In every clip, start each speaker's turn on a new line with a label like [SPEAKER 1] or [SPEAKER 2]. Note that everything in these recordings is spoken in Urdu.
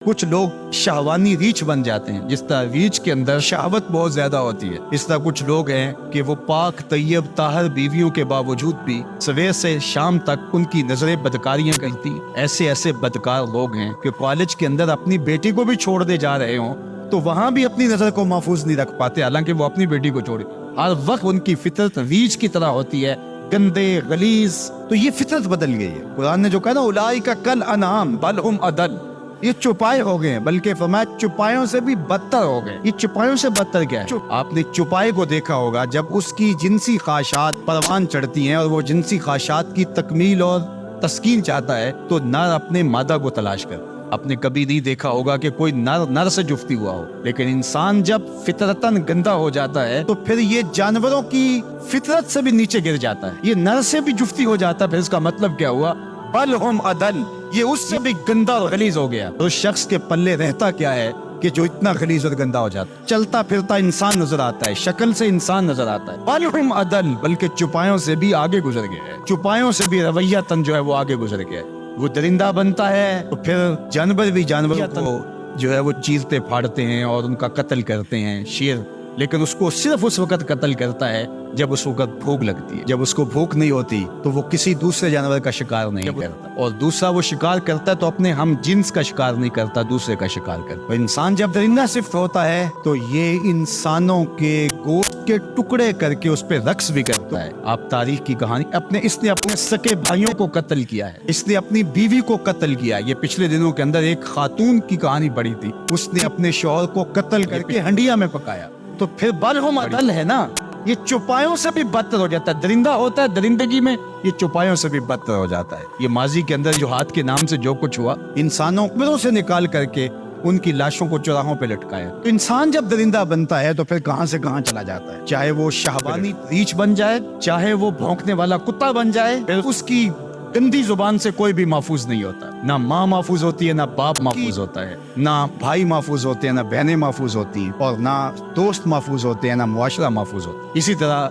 [SPEAKER 1] کچھ لوگ شہوانی ریچھ بن جاتے ہیں، جس طرح ریچھ کے اندر شہوت بہت زیادہ ہوتی ہے، اس طرح کچھ لوگ ہیں کہ وہ پاک طیب طاہر بیویوں کے باوجود بھی سویر سے شام تک ان کی نظریں بدکاریاں کرتی۔ ایسے بدکار لوگ ہیں کہ کالج کے اندر اپنی بیٹی کو بھی چھوڑ دے جا رہے ہوں تو وہاں بھی اپنی نظر کو محفوظ نہیں رکھ پاتے، حالانکہ وہ اپنی بیٹی کو چھوڑے۔ ہر وقت ان کی فطرت ریچھ کی طرح ہوتی ہے، گندے غلیظ۔ تو یہ فطرت بدل گئی ہے۔ قرآن نے جو کہا نا اولئک کالانعام بل ہم اضل، یہ چوپائے ہو گئے ہیں، بلکہ فرمایا چوپایوں سے بھی بدتر ہو گئے۔ یہ چوپایوں سے بدتر کیا ہے؟ آپ نے چوپائے کو دیکھا ہوگا، جب اس کی جنسی خواہشات پروان چڑھتی ہیں اور وہ جنسی خواہشات کی تکمیل اور تسکین چاہتا ہے تو نر اپنے مادہ کو تلاش کر۔ آپ نے کبھی نہیں دیکھا ہوگا کہ کوئی نر سے جفتی ہوا ہو، لیکن انسان جب فطرتاً گندا ہو جاتا ہے تو پھر یہ جانوروں کی فطرت سے بھی نیچے گر جاتا ہے، یہ نر سے بھی جفتی ہو جاتا ہے۔ پھر اس کا مطلب کیا ہوا؟ بل ہم اضل، یہ اس سے بھی گندا اور غلیظ ہو گیا۔ تو اس شخص کے پلے رہتا کیا ہے کہ جو اتنا غلیظ اور گندا ہو جاتا ہے؟ چلتا پھرتا انسان نظر آتا ہے، شکل سے انسان نظر آتا ہے، بل ہم اضل، بلکہ چوپایوں سے بھی آگے گزر گیا ہے، چوپایوں سے بھی رویہ تن جو ہے وہ آگے گزر گیا ہے۔ وہ درندہ بنتا ہے تو پھر جانور بھی جانوروں کو جو ہے وہ چیرتے پھاڑتے ہیں اور ان کا قتل کرتے ہیں۔ شیر لیکن اس کو صرف اس وقت قتل کرتا ہے جب اس وقت بھوک لگتی ہے، جب اس کو بھوک نہیں ہوتی تو وہ کسی دوسرے جانور کا شکار نہیں کرتا، اور دوسرا وہ شکار کرتا ہے تو اپنے ہم جنس کا شکار نہیں کرتا، دوسرے کا شکار کرتا۔ انسان جب درندہ صفت ہوتا ہے تو یہ انسانوں کے گوشت کے ٹکڑے کر کے اس پہ رقص بھی کرتا ہے۔ آپ تاریخ کی کہانی اس نے اپنے سکے بھائیوں کو قتل کیا ہے، اس نے اپنی بیوی کو قتل کیا۔ یہ پچھلے دنوں کے اندر ایک خاتون کی کہانی پڑھی تھی، اس نے اپنے شوہر کو قتل کر کے ہنڈیا میں پکایا۔ تو پھر بل ہم اضل ہے نا، یہ چوپایوں سے بھی بدتر ہو جاتا ہے۔ درندہ ہوتا ہے درندگی میں، یہ چوپایوں سے بھی بدتر ہو جاتا ہے۔ یہ ماضی کے اندر جو ہاتھ کے نام سے جو کچھ ہوا، انسانوں قبروں سے نکال کر کے ان کی لاشوں کو چوراہوں پہ لٹکایا۔ تو انسان جب درندہ بنتا ہے تو پھر کہاں سے کہاں چلا جاتا ہے، چاہے وہ شہوانی ریچھ بن جائے، چاہے وہ بھونکنے والا کتا بن جائے، پھر اس کی گندی زبان سے کوئی بھی محفوظ نہیں ہوتا۔ نہ ماں محفوظ ہوتی ہے، نہ باپ محفوظ ہوتا ہے، نہ بھائی محفوظ ہوتے ہیں، نہ بہنیں محفوظ ہوتی ہیں، اور نہ دوست محفوظ ہوتے ہیں، نہ معاشرہ محفوظ ہوتا ہے۔ اسی طرح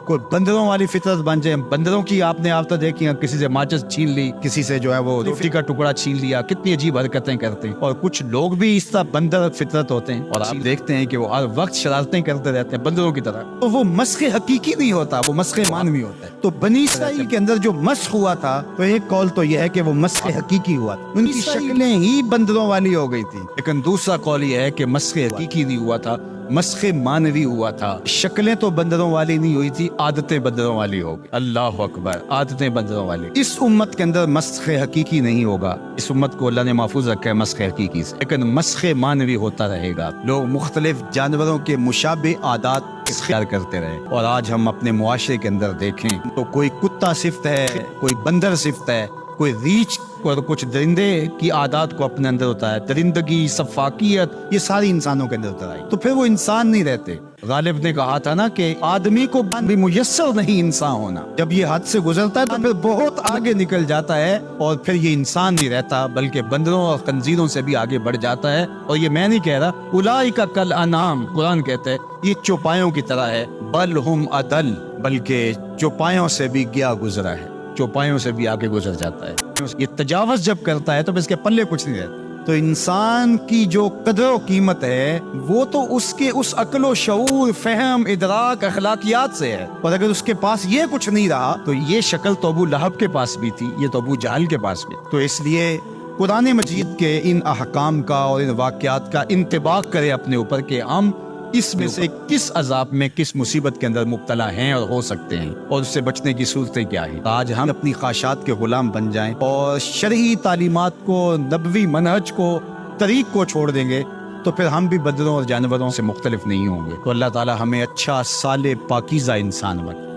[SPEAKER 1] کوئی بندروں والی فطرت بن جائے، بندروں کی آپ نے آپ تو دیکھی ہیں، کسی سے ماچس چھین لی، کسی سے جو ہے وہ روٹی کا ٹکڑا چھین لیا، کتنی عجیب حرکتیں کرتے ہیں۔ اور کچھ لوگ بھی اس طرح بندر فطرت ہوتے ہیں، اور آپ دیکھتے ہیں کہ وہ ہر وقت شرارتیں کرتے رہتے ہیں بندروں کی طرح۔ تو وہ مسخ حقیقی نہیں ہوتا، وہ مسخ مانوی ہوتا ہے۔ تو بنی اسرائیل کے اندر جو مسخ ہوا تھا، تو ایک قول تو یہ ہے کہ وہ مسخ حقیقی ہوا تھا، ان کی شکلیں ہی بندروں والی ہو گئی تھی۔ لیکن دوسرا قول یہ ہے کہ مسخ حقیقی نہیں ہوا تھا، مسخ مانوی ہوا تھا۔ شکلیں تو بندروں والی نہیں ہوئی تھی، عادتیں بندروں والی ہو گئی۔ اللہ اکبر، عادتیں بندروں والی۔ اس امت کے اندر مسخ حقیقی نہیں ہوگا، اس امت کو اللہ نے محفوظ رکھا ہے مسخ حقیقی سے، لیکن مسخ مانوی ہوتا رہے گا۔ لوگ مختلف جانوروں کے مشابہ عادات اختیار کرتے رہے، اور آج ہم اپنے معاشرے کے اندر دیکھیں تو کوئی کتا صفت ہے، کوئی بندر صفت ہے، کوئی ریچھ اور کچھ درندے کی عادات کو اپنے اندر ہوتا ہے، درندگی، سفاکیت، یہ ساری انسانوں کے اندر اتر آئی، تو پھر وہ انسان نہیں رہتے۔ غالب نے کہا تھا نا کہ آدمی کو بھی میسر نہیں انسان ہونا، جب یہ حد سے گزرتا ہے تو پھر بہت آگے نکل جاتا ہے، اور پھر یہ انسان نہیں رہتا بلکہ بندروں اور خنزیروں سے بھی آگے بڑھ جاتا ہے۔ اور یہ میں نہیں کہہ رہا، اولئک کالانعام، قرآن کہتا ہے یہ چوپایوں کی طرح ہے، بل ہم اضل، بلکہ چوپایوں سے بھی گیا گزرا ہے، چوپایوں سے بھی آگے گزر جاتا ہے۔ یہ تجاوز جب کرتا ہے تو اس کے پلے کچھ نہیں رہتا۔ تو انسان کی جو قدر و قیمت ہے وہ تو اس کے اس عقل و شعور، فہم، ادراک، اخلاقیات سے ہے، اور اگر اس کے پاس یہ کچھ نہیں رہا تو یہ شکل تو ابو لہب کے پاس بھی تھی، یہ تو ابو جہل کے پاس بھی۔ تو اس لیے قرآن مجید کے ان احکام کا اور ان واقعات کا انطباق کرے اپنے اوپر کہ ہم اس میں سے کس عذاب میں، کس مصیبت کے اندر مبتلا ہیں اور ہو سکتے ہیں، اور اس سے بچنے کی صورتیں کیا ہیں۔ آج ہم اپنی خواہشات کے غلام بن جائیں اور شرعی تعلیمات کو، نبوی منہج کو، طریق کو چھوڑ دیں گے تو پھر ہم بھی بندروں اور جانوروں سے مختلف نہیں ہوں گے۔ تو اللہ تعالی ہمیں اچھا، صالح، پاکیزہ انسان بنائے۔